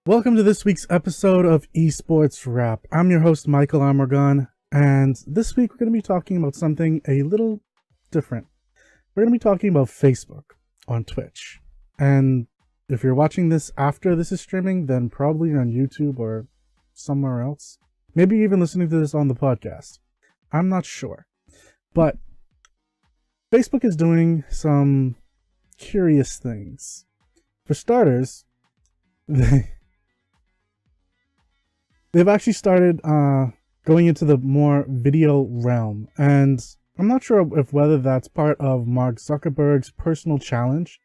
Welcome to this week's episode of Esports Wrap. I'm your host, Michael Amorgan, and this week we're going to be talking about something a little different. We're going to be talking about Facebook on Twitch. And if you're watching this after this is streaming, then probably on YouTube or somewhere else. Maybe even listening to this on the podcast. I'm not sure. But Facebook is doing some curious things. For starters, they've actually started going into the more video realm, and I'm not sure if whether that's part of Mark Zuckerberg's personal challenge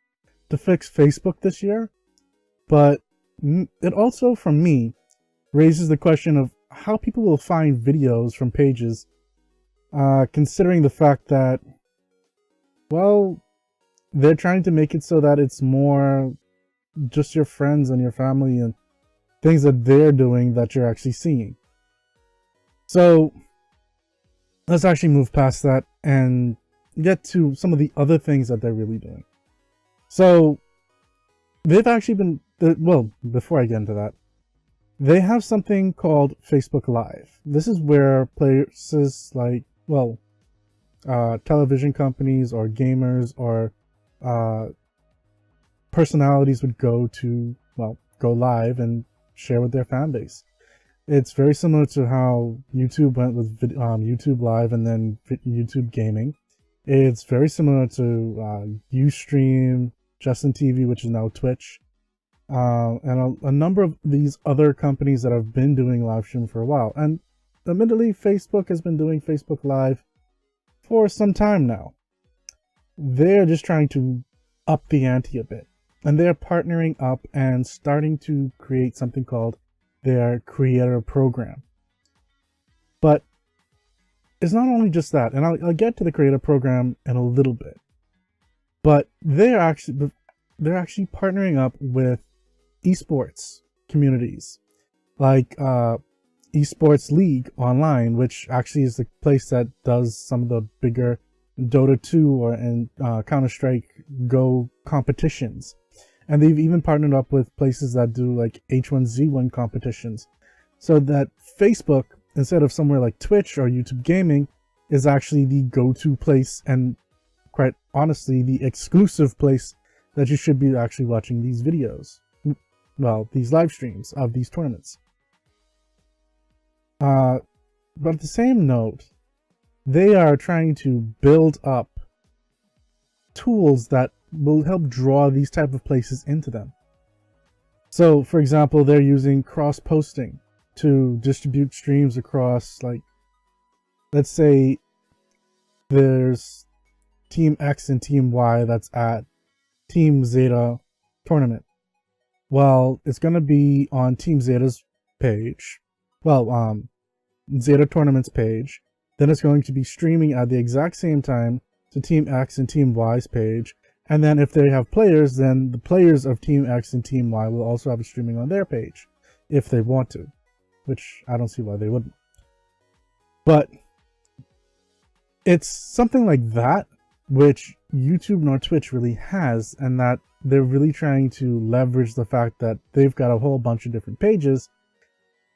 to fix Facebook this year, but it also, for me, raises the question of how people will find videos from pages, considering the fact that, well, they're trying to make it so that it's more just your friends and your family and things that they're doing that you're actually seeing. So let's actually move past that and get to some of the other things that they're really doing. So they've actually been, well, before I get into that, they have something called Facebook Live. This is where places like, well, television companies or gamers or personalities would go live and share with their fan base. It's very similar to how YouTube went with YouTube Live and then YouTube Gaming. It's very similar to Ustream, Justin TV, which is now Twitch, and a number of these other companies that have been doing live stream for a while. And admittedly, Facebook has been doing Facebook Live for some time now. They're just trying to up the ante a bit. And they're partnering up and starting to create something called their creator program. But it's not only just that, and I'll get to the creator program in a little bit. But they're actually partnering up with esports communities, like Esports League Online, which actually is the place that does some of the bigger Dota 2 and Counter-Strike Go competitions. And they've even partnered up with places that do like H1Z1 competitions. So that Facebook, instead of somewhere like Twitch or YouTube Gaming, is actually the go-to place and, quite honestly, the exclusive place that you should be actually watching these videos. Well, these live streams of these tournaments. But at the same note, they are trying to build up tools that will help draw these type of places into them. So, for example, they're using cross-posting to distribute streams across, like, let's say there's Team X and Team Y that's at Team Zeta tournament. Well, it's going to be on Team Zeta's page. Well, Zeta Tournament's page. Then it's going to be streaming at the exact same time to Team X and Team Y's page. And then if they have players, then the players of Team X and Team Y will also have it streaming on their page, if they want to, which I don't see why they wouldn't. But it's something like that, which YouTube nor Twitch really has, and that they're really trying to leverage the fact that they've got a whole bunch of different pages,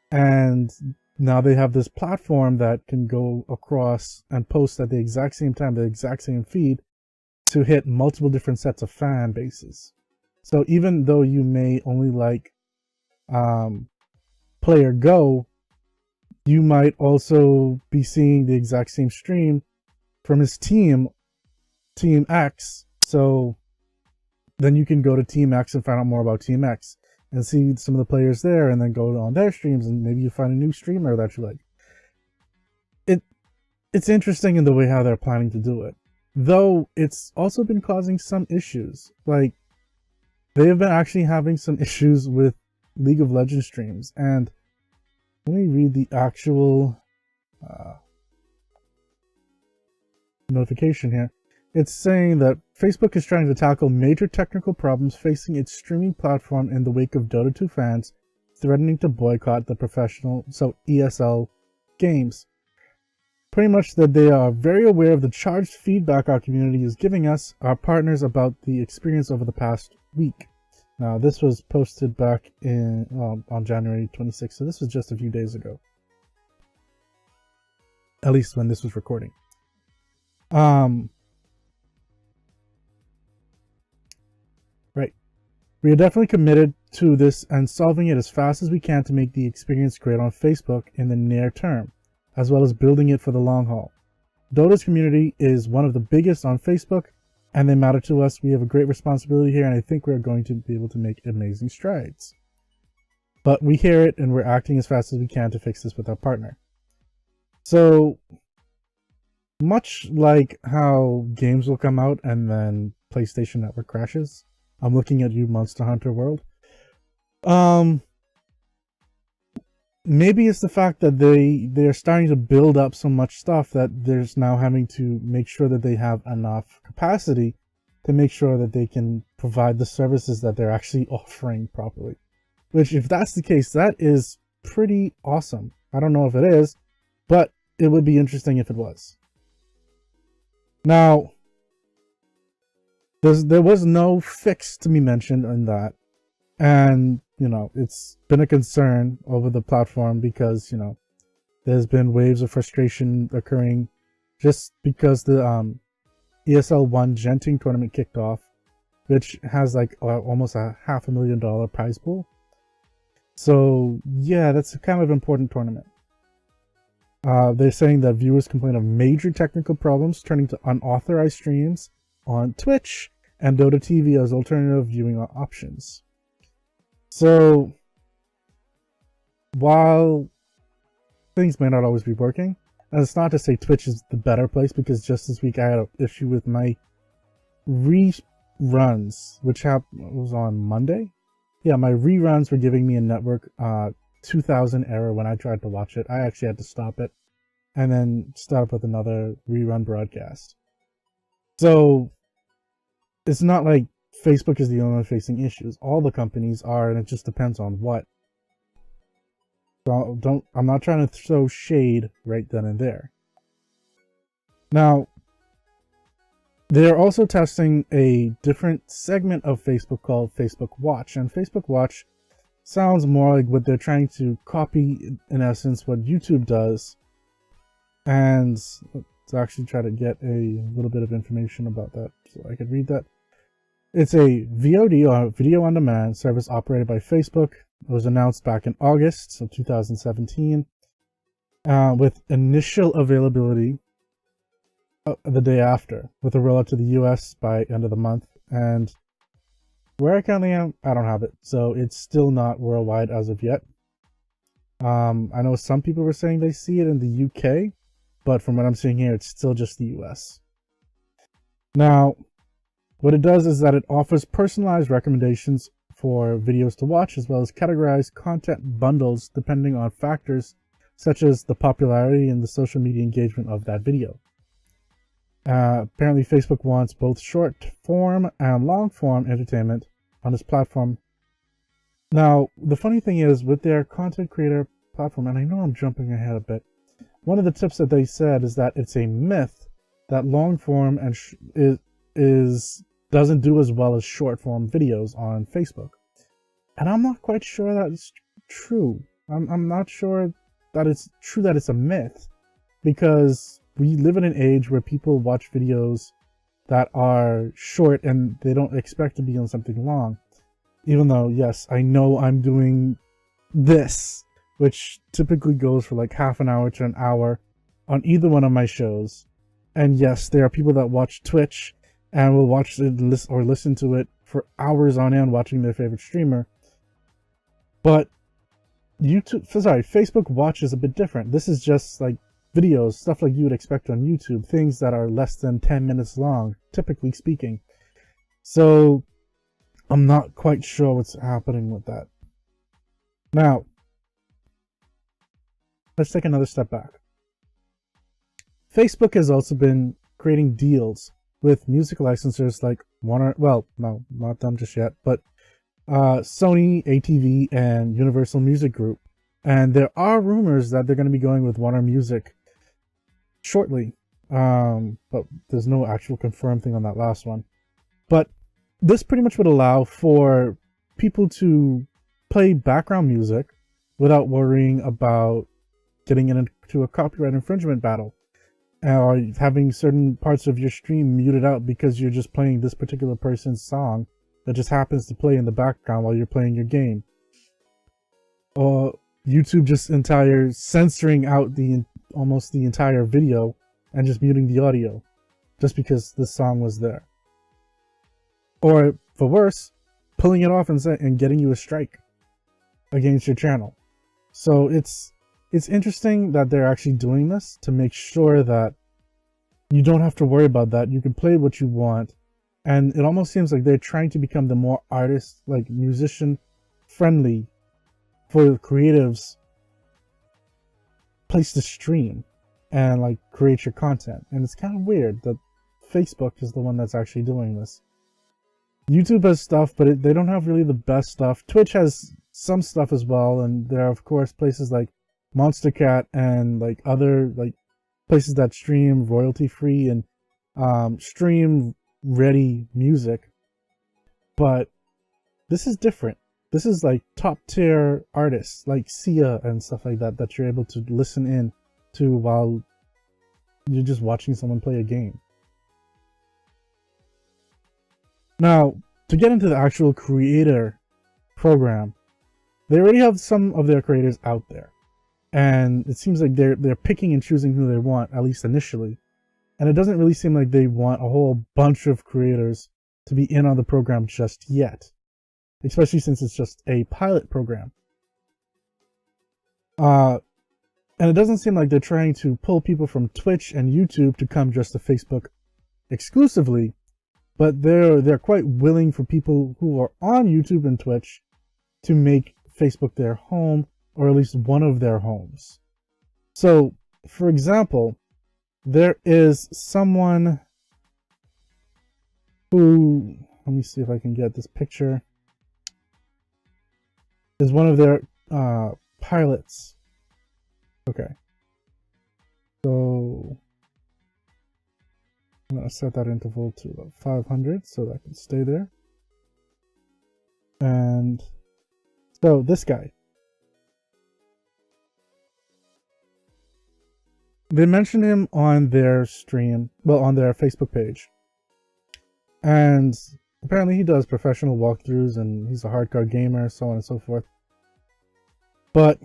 and now they have this platform that can go across and post at the exact same time, the exact same feed, to hit multiple different sets of fan bases. So even though you may only like player Go, you might also be seeing the exact same stream from his team X. So then you can go to Team X and find out more about Team X and see some of the players there, and then go on their streams, and maybe you find a new streamer that you like. It's interesting in the way how they're planning to do it. Though it's also been causing some issues. Like, they have been actually having some issues with League of Legends streams. And let me read the actual notification here. It's saying that Facebook is trying to tackle major technical problems facing its streaming platform in the wake of Dota 2 fans threatening to boycott the professional, ESL games. Pretty much that they are very aware of the charged feedback our community is giving us, our partners, about the experience over the past week. Now, this was posted back on January 26th, so this was just a few days ago. At least when this was recording. Right. We are definitely committed to this and solving it as fast as we can to make the experience great on Facebook in the near term, as well as building it for the long haul. Dota's community is one of the biggest on Facebook, and they matter to us. We have a great responsibility here, and I think we're going to be able to make amazing strides. But we hear it, and we're acting as fast as we can to fix this with our partner. So, much like how games will come out and then PlayStation Network crashes, I'm looking at you, Monster Hunter World. Maybe it's the fact that they're starting to build up so much stuff that there's now having to make sure that they have enough capacity to make sure that they can provide the services that they're actually offering properly. Which, if that's the case, that is pretty awesome. I don't know if it is, but it would be interesting if it was. Now, there was no fix to be mentioned in that. And, you know, it's been a concern over the platform because, you know, there's been waves of frustration occurring just because the ESL 1 Genting tournament kicked off, which has like almost a $500,000 prize pool. So, yeah, that's a kind of important tournament. They're saying that viewers complain of major technical problems turning to unauthorized streams on Twitch and Dota TV as alternative viewing options. So, while things may not always be working, and it's not to say Twitch is the better place, because just this week I had an issue with my reruns, which was on Monday. Yeah, my reruns were giving me a network 2000 error when I tried to watch it. I actually had to stop it and then start up with another rerun broadcast. So, it's not like Facebook is the only one facing issues. All the companies are, and it just depends on what. So I'm not trying to throw shade right then and there. Now, they're also testing a different segment of Facebook called Facebook Watch, and Facebook Watch sounds more like what they're trying to copy, in essence, what YouTube does. And let's actually try to get a little bit of information about that so I could read that. It's a VOD, or video on demand service operated by Facebook. It was announced back in August of 2017 with initial availability the day after, with a rollout to the US by end of the month. And where I currently am, I don't have it, so it's still not worldwide as of yet. I know some people were saying they see it in the UK, but from what I'm seeing here, it's still just the US. Now, what it does is that it offers personalized recommendations for videos to watch, as well as categorized content bundles depending on factors such as the popularity and the social media engagement of that video. Apparently, Facebook wants both short form and long form entertainment on this platform. Now, the funny thing is, with their content creator platform, and I know I'm jumping ahead a bit, one of the tips that they said is that it's a myth that long form and doesn't do as well as short form videos on Facebook. And I'm not quite sure that it's true. I'm not sure that it's true that it's a myth, because we live in an age where people watch videos that are short and they don't expect to be on something long. Even though, yes, I know I'm doing this, which typically goes for like half an hour to an hour on either one of my shows. And yes, there are people that watch Twitch and will watch it or listen to it for hours on end watching their favorite streamer. But Facebook Watch is a bit different. This is just like videos, stuff like you would expect on YouTube, things that are less than 10 minutes long, typically speaking. So I'm not quite sure what's happening with that. Now, let's take another step back. Facebook has also been creating deals with music licensors like Warner, well, no, not them just yet, but Sony, ATV, and Universal Music Group. And there are rumors that they're going to be going with Warner Music shortly, but there's no actual confirmed thing on that last one. But this pretty much would allow for people to play background music without worrying about getting into a copyright infringement battle, or having certain parts of your stream muted out because you're just playing this particular person's song that just happens to play in the background while you're playing your game. Or YouTube just censoring out almost the entire video and just muting the audio just because this song was there. Or, for worse, pulling it off and getting you a strike against your channel. So it's interesting that they're actually doing this to make sure that you don't have to worry about that. You can play what you want. And it almost seems like they're trying to become the more artist, like musician friendly for the creatives place to stream and like create your content. And it's kind of weird that Facebook is the one that's actually doing this. YouTube has stuff, but they don't have really the best stuff. Twitch has some stuff as well, and there are of course places like Monster Cat and like other like places that stream royalty free and stream ready music. But this is different. This is like top tier artists like Sia and stuff like that that you're able to listen in to while you're just watching someone play a game. Now, to get into the actual creator program, they already have some of their creators out there. And it seems like they're picking and choosing who they want, at least initially. And it doesn't really seem like they want a whole bunch of creators to be in on the program just yet. Especially since it's just a pilot program. And it doesn't seem like they're trying to pull people from Twitch and YouTube to come just to Facebook exclusively. But they're quite willing for people who are on YouTube and Twitch to make Facebook their home, or at least one of their homes. So, for example, there is someone who, let me see if I can get this picture, is one of their pilots. Okay. So I'm going to set that interval to 500 so that I can stay there. And so this guy. They mentioned him on their stream, well, on their Facebook page. And apparently he does professional walkthroughs and he's a hardcore gamer, so on and so forth. But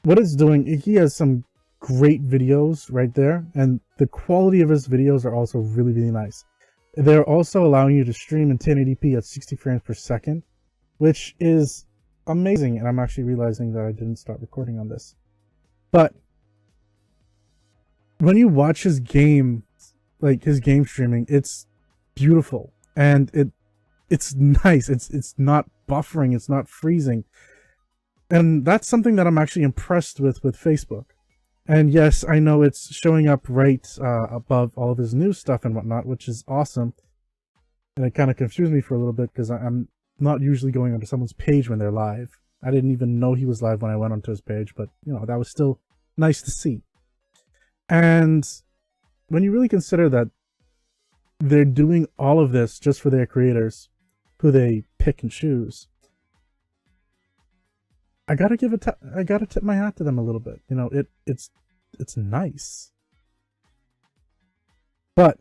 what it's doing, he has some great videos right there, and the quality of his videos are also really, really nice. They're also allowing you to stream in 1080p at 60 frames per second, which is amazing. And I'm actually realizing that I didn't start recording on this. But when you watch his game, like his game streaming, it's beautiful and it's nice. It's not buffering, it's not freezing. And that's something that I'm actually impressed with Facebook. And yes, I know it's showing up right above all of his new stuff and whatnot, which is awesome. And it kind of confused me for a little bit because I'm not usually going onto someone's page when they're live. I didn't even know he was live when I went onto his page, but you know, that was still nice to see. And when you really consider that they're doing all of this just for their creators, who they pick and choose, I gotta tip my hat to them a little bit. You know, it's nice. But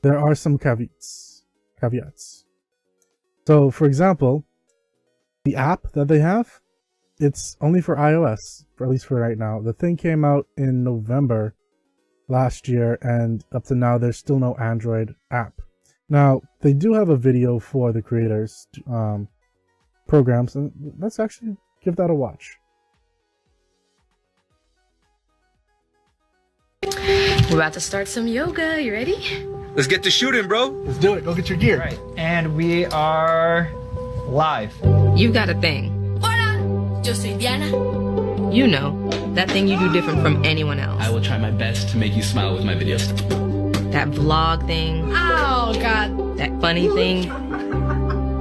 there are some caveats. So, for example, the app that they have, it's only for iOS, at least for right now. The thing came out in November last year, and up to now, there's still no Android app. Now, they do have a video for the creators programs, and let's actually give that a watch. We're about to start some yoga. You ready? Let's get to shooting, bro. Let's do it. Go get your gear. All right, and we are live. You got a thing. Hola, yo soy Diana. You know, that thing you do different from anyone else. I will try my best to make you smile with my videos. That vlog thing. Oh, God. That funny thing.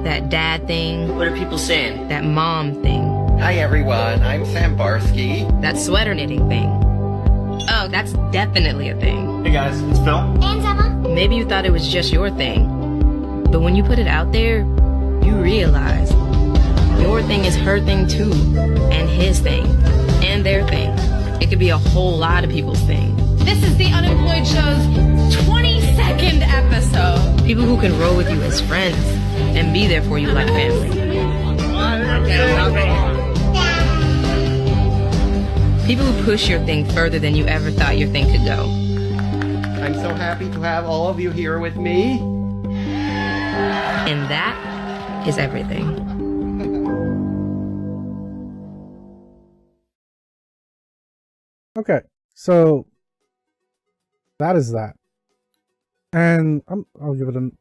That dad thing. What are people saying? That mom thing. Hi everyone, I'm Sam Barsky. That sweater knitting thing. Oh, that's definitely a thing. Hey guys, it's Phil. And Emma. Maybe you thought it was just your thing. But when you put it out there, you realize your thing is her thing too, and his thing, and their thing. It could be a whole lot of people's thing. This is the Unemployed Show's 22nd episode. People who can roll with you as friends and be there for you like family. People who push your thing further than you ever thought your thing could go. I'm so happy to have all of you here with me. And that is everything. Okay, so that is that, and I'll give it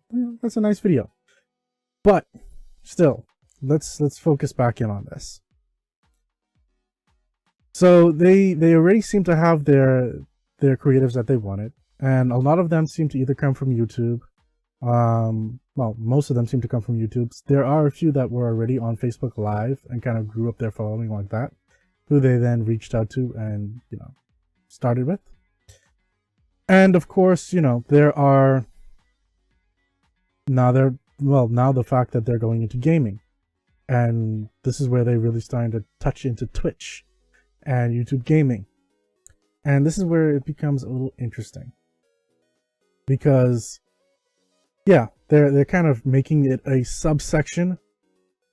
that's a nice video, but still, let's focus back in on this. So they already seem to have their creatives that they wanted, and a lot of them seem to either come from YouTube. Well, most of them seem to come from YouTube. There are a few that were already on Facebook Live and kind of grew up their following like that, who they then reached out to and, you know, started with. And of course, you know, there are now the fact that they're going into gaming, and this is where they really starting to touch into Twitch and YouTube gaming. And this is where it becomes a little interesting, because yeah, they're kind of making it a subsection,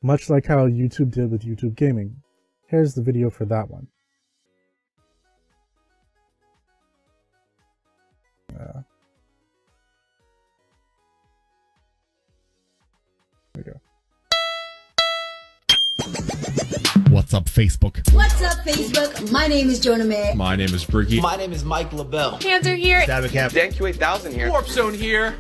much like how YouTube did with YouTube gaming. Here's the video for that one. There we go. What's up, Facebook? What's up, Facebook? My name is Jonah May. My name is Bricky. My name is Mike LaBelle. Hands are here. Dan Q8000 here. Warp Zone here.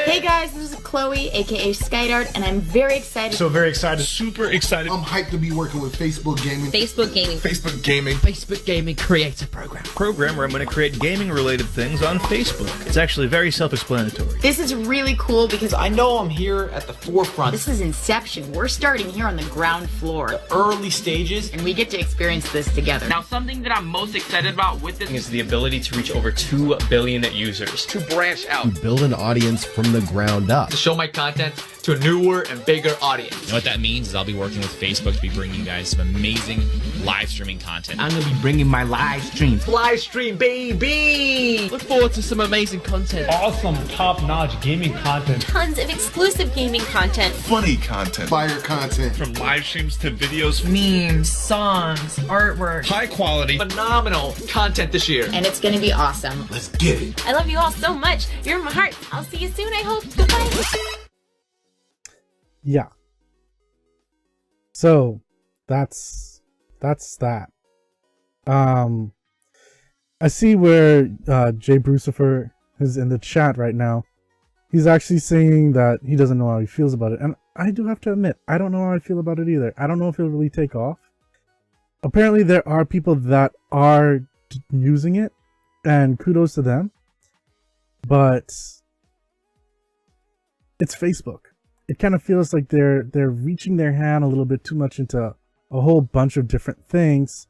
Hey guys, this is Chloe, aka Skydart, and I'm very excited. Very excited. Super excited. I'm hyped to be working with Facebook Gaming. Facebook gaming. Facebook Gaming. Facebook Gaming Creator Program where I'm going to create gaming related things on Facebook. It's actually very self-explanatory. This is really cool because I know I'm here at the forefront. this is Inception. We're starting here on the ground floor, Early stages. and we get to experience this together. Now, something that I'm most excited about with this Is the ability to reach over 2 billion users. To branch out. Build an audience from the ground up. to show my content to a newer and bigger audience. You know what that means is I'll be working with Facebook to be bringing you guys some amazing live streaming content. I'm going to be bringing my live stream. Live stream, baby! Look forward to some amazing content. Awesome, top-notch gaming content. Tons of exclusive gaming content. Funny content. Fire content. From live streams to videos. Memes, songs, artwork. High quality. Phenomenal content this year. And it's gonna be awesome. Let's get it. I love you all so much. You're in my heart. I'll see you soon, I hope. Goodbye. Yeah. So that's that. I see where Bruce Ophir is in the chat right now. He's actually saying that he doesn't know how he feels about it, and I do have to admit, I don't know how I feel about it either. I don't know if it'll really take off. Apparently there are people that are using it, and kudos to them, but it's Facebook. It kind of feels like they're reaching their hand a little bit too much into a whole bunch of different things.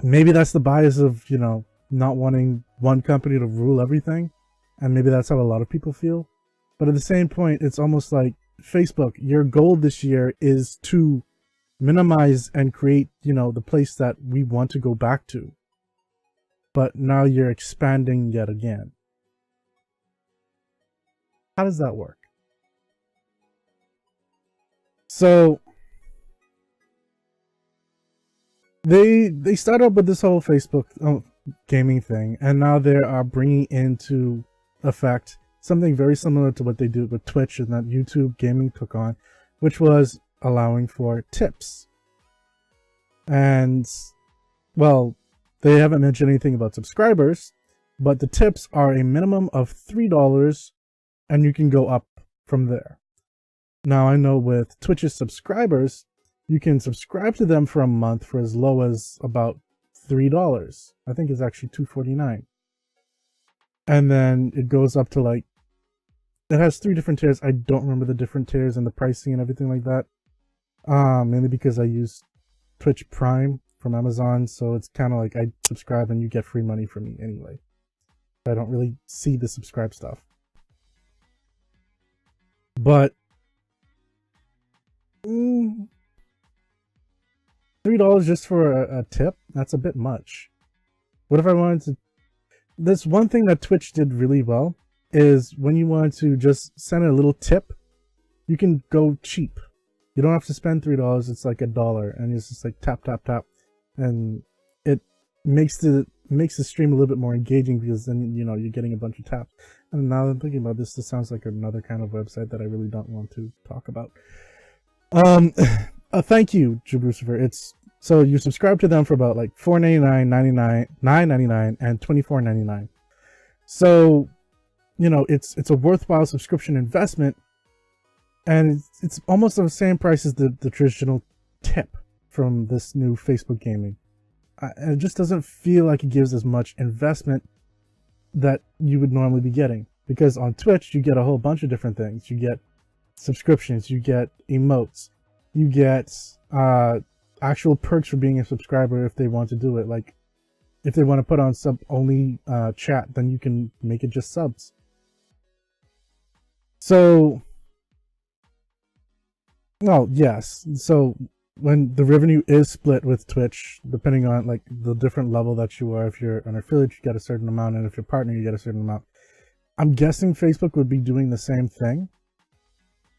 Maybe that's the bias of, you know, not wanting one company to rule everything, and maybe that's how a lot of people feel. But at the same point, it's almost like, Facebook, your goal this year is to minimize and create, you know, the place that we want to go back to. But now you're expanding yet again. How does that work? So they started up with this whole Facebook gaming thing, and now they are bringing into effect something very similar to what they did with Twitch and that YouTube gaming took on, which was allowing for tips. And, well, they haven't mentioned anything about subscribers, but the tips are a minimum of $3, and you can go up from there. Now, I know with Twitch's subscribers, you can subscribe to them for a month for as low as about $3. I think it's actually $2.49. And then it goes up to, like, it has 3 different tiers. I don't remember the different tiers and the pricing and everything like that. Mainly because I use Twitch Prime from Amazon, so it's kind of like I subscribe and you get free money from me anyway. I don't really see the subscribe stuff. But $3 just for a tip? That's a bit much. What if I wanted to... This one thing that Twitch did really well is when you want to just send a little tip, you can go cheap. You don't have to spend $3. It's like $1, and it's just like tap, tap, tap, and it makes the stream a little bit more engaging because then you're getting a bunch of taps. And now that I'm thinking about this, this sounds like another kind of website that I really don't want to talk about. Thank you, Bruce Ophir. So you subscribe to them for about like $4.99, $9.99, and $24.99. So, it's a worthwhile subscription investment, and it's almost the same price as the traditional tip from this new Facebook gaming. It just doesn't feel like it gives as much investment that you would normally be getting, because on Twitch you get a whole bunch of different things. You get subscriptions, you get emotes, you get actual perks for being a subscriber if they want to do it. Like if they want to put on sub only chat, then you can make it just subs. So, well, yes. So when the revenue is split with Twitch, depending on like the different level that you are, if you're an affiliate, you get a certain amount, and if you're a partner, you get a certain amount. I'm guessing Facebook would be doing the same thing.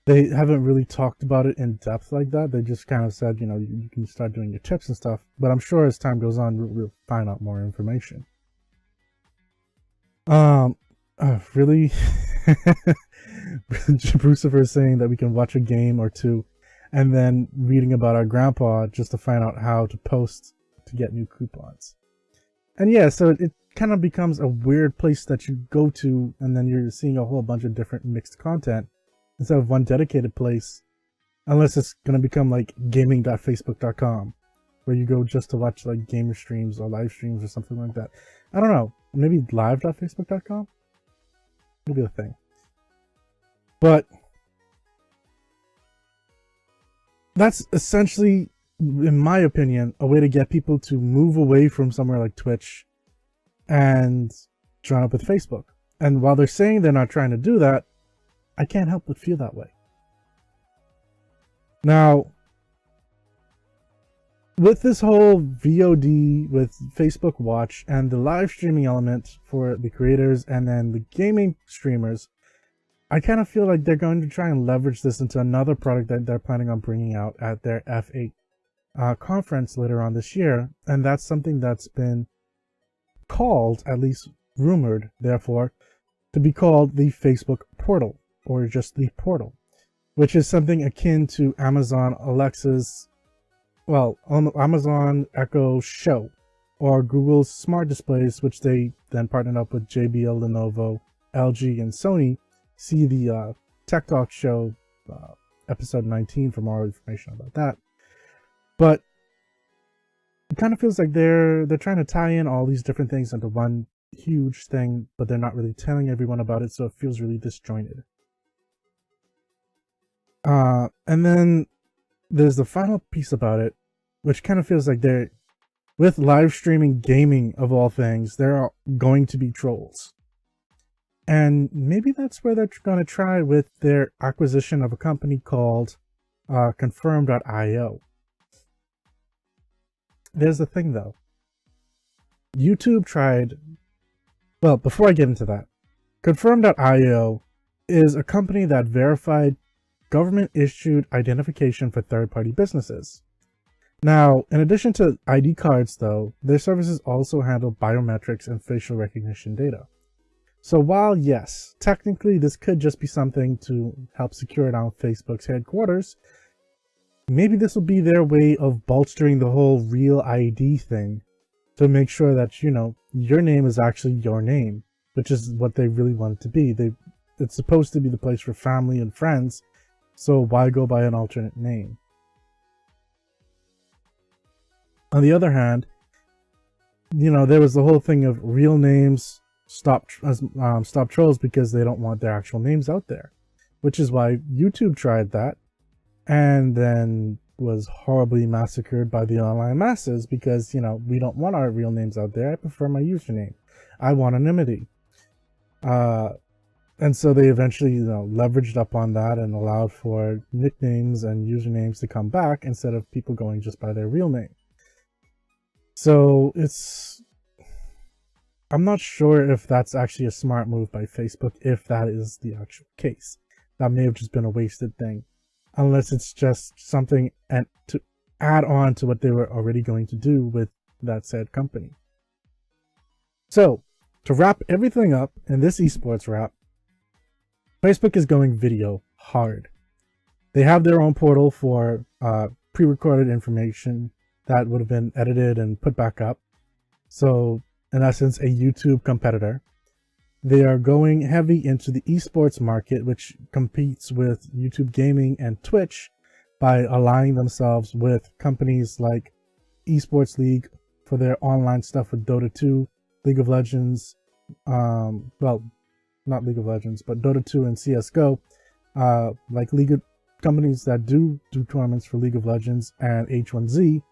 They haven't really talked about it in depth like that. They just kind of said, you can start doing your tips and stuff. But I'm sure as time goes on, we'll find out more information. Really? Bruce Ophir is saying that we can watch a game or two and then reading about our grandpa just to find out how to post to get new coupons. And yeah, so it kind of becomes a weird place that you go to, and then you're seeing a whole bunch of different mixed content instead of one dedicated place, unless it's going to become like gaming.facebook.com, where you go just to watch like gamer streams or live streams or something like that. I don't know, maybe live.facebook.com? Maybe a thing. But that's essentially, in my opinion, a way to get people to move away from somewhere like Twitch and join up with Facebook. And while they're saying they're not trying to do that, I can't help but feel that way. Now, with this whole VOD with Facebook Watch and the live streaming element for the creators and then the gaming streamers, I kind of feel like they're going to try and leverage this into another product that they're planning on bringing out at their F8 conference later on this year. And that's something that's been called, at least rumored, therefore, to be called the Facebook Portal, or just the Portal, which is something akin to Amazon Alexa's, well, Amazon Echo Show, or Google's smart displays, which they then partnered up with JBL, Lenovo, LG, and Sony. See the Tech Talk show, episode 19 for more information about that. But it kind of feels like they're trying to tie in all these different things into one huge thing, but they're not really telling everyone about it, so it feels really disjointed. And then there's the final piece about it, which kind of feels like they're, with live streaming gaming of all things, there are going to be trolls. And maybe that's where they're going to try with their acquisition of a company called Confirm.io. There's the thing though. YouTube tried, well, before I get into that, Confirm.io is a company that verified government-issued identification for third-party businesses. Now, in addition to ID cards though, their services also handle biometrics and facial recognition data. So while, yes, technically this could just be something to help secure down Facebook's headquarters, maybe this will be their way of bolstering the whole real ID thing to make sure that, your name is actually your name, which is what they really want it to be. It's supposed to be the place for family and friends, so why go by an alternate name? On the other hand, there was the whole thing of real names stop trolls because they don't want their actual names out there, which is why YouTube tried that, and then was horribly massacred by the online masses because, you know, we don't want our real names out there. I prefer my username. I want anonymity. And so they eventually, you know, leveraged up on that and allowed for nicknames and usernames to come back instead of people going just by their real name. So I'm not sure if that's actually a smart move by Facebook, if that is the actual case. That may have just been a wasted thing, unless it's just something and to add on to what they were already going to do with that said company. So, to wrap everything up in this esports wrap, Facebook is going video hard. They have their own portal for pre-recorded information that would have been edited and put back up. So, in essence, a YouTube competitor. They are going heavy into the esports market, which competes with YouTube gaming and Twitch by aligning themselves with companies like Esports League for their online stuff with Dota 2, League of Legends, well, not League of Legends, but Dota 2 and CSGO, like companies that do tournaments for League of Legends and H1Z.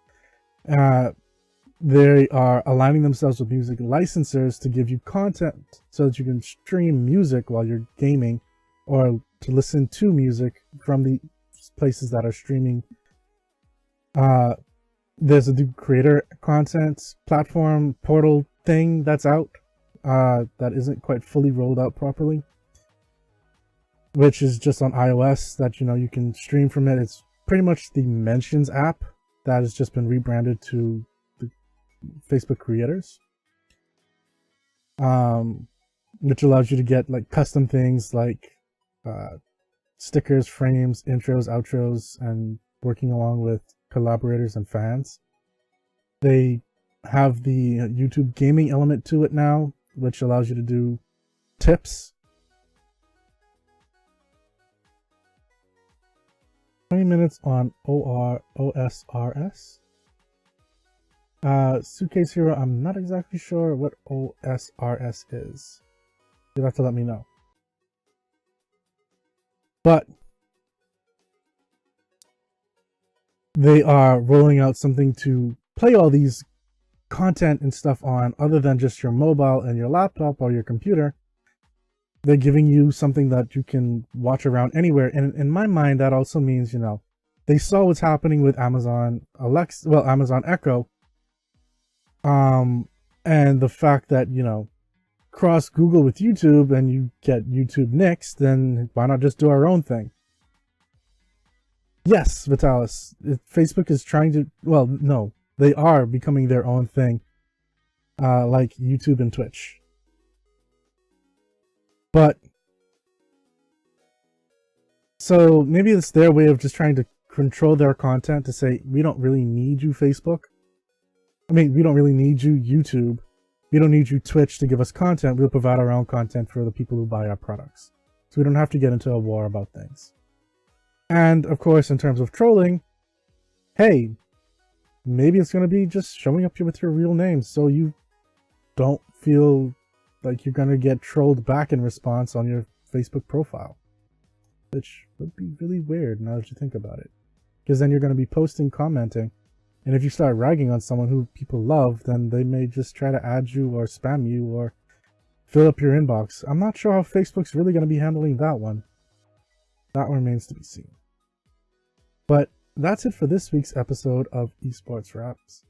They are aligning themselves with music licensors to give you content so that you can stream music while you're gaming, or to listen to music from the places that are streaming. There's a new creator content platform portal thing that's out that isn't quite fully rolled out properly, which is just on iOS that, you know, you can stream from it. It's pretty much the Mentions app that has just been rebranded to Facebook creators, which allows you to get like custom things like stickers, frames, intros, outros, and working along with collaborators and fans. They have the YouTube gaming element to it now, which allows you to do tips. 20 minutes on OSRS. Suitcase Hero, I'm not exactly sure what OSRS is. You'll have to let me know. But they are rolling out something to play all these content and stuff on other than just your mobile and your laptop or your computer. They're giving you something that you can watch around anywhere. And in my mind, that also means, you know, they saw what's happening with Amazon Echo. And the fact that, you know, cross Google with YouTube and you get YouTube next, then why not just do our own thing? Yes, Vitalis, Facebook is trying to, well, no, they are becoming their own thing, like YouTube and Twitch. But, so maybe it's their way of just trying to control their content to say, we don't really need you, Facebook. I mean, we don't really need you, YouTube. We don't need you, Twitch, to give us content. We'll provide our own content for the people who buy our products. So we don't have to get into a war about things. And, of course, in terms of trolling, hey, maybe it's going to be just showing up here with your real name so you don't feel like you're going to get trolled back in response on your Facebook profile. Which would be really weird now that you think about it. Because then you're going to be posting, commenting. And if you start ragging on someone who people love, then they may just try to add you or spam you or fill up your inbox. I'm not sure how Facebook's really going to be handling that one. That remains to be seen. But that's it for this week's episode of Esports Wraps.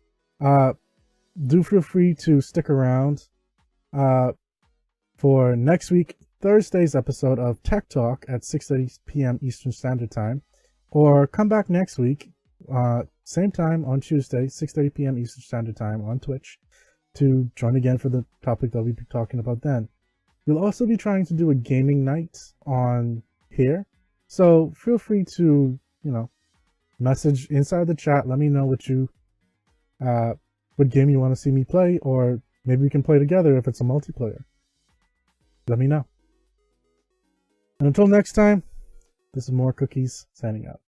Do feel free to stick around for next week, Thursday's episode of Tech Talk at 6:30 p.m. Eastern Standard Time. Or come back next week, same time on Tuesday, 6:30 p.m. Eastern Standard Time on Twitch, to join again for the topic that we'll be talking about then. We'll also be trying to do a gaming night on here, so feel free to, you know, message inside the chat. Let me know what game you want to see me play, or maybe we can play together if it's a multiplayer. Let me know. And until next time, this is More Cookies signing out.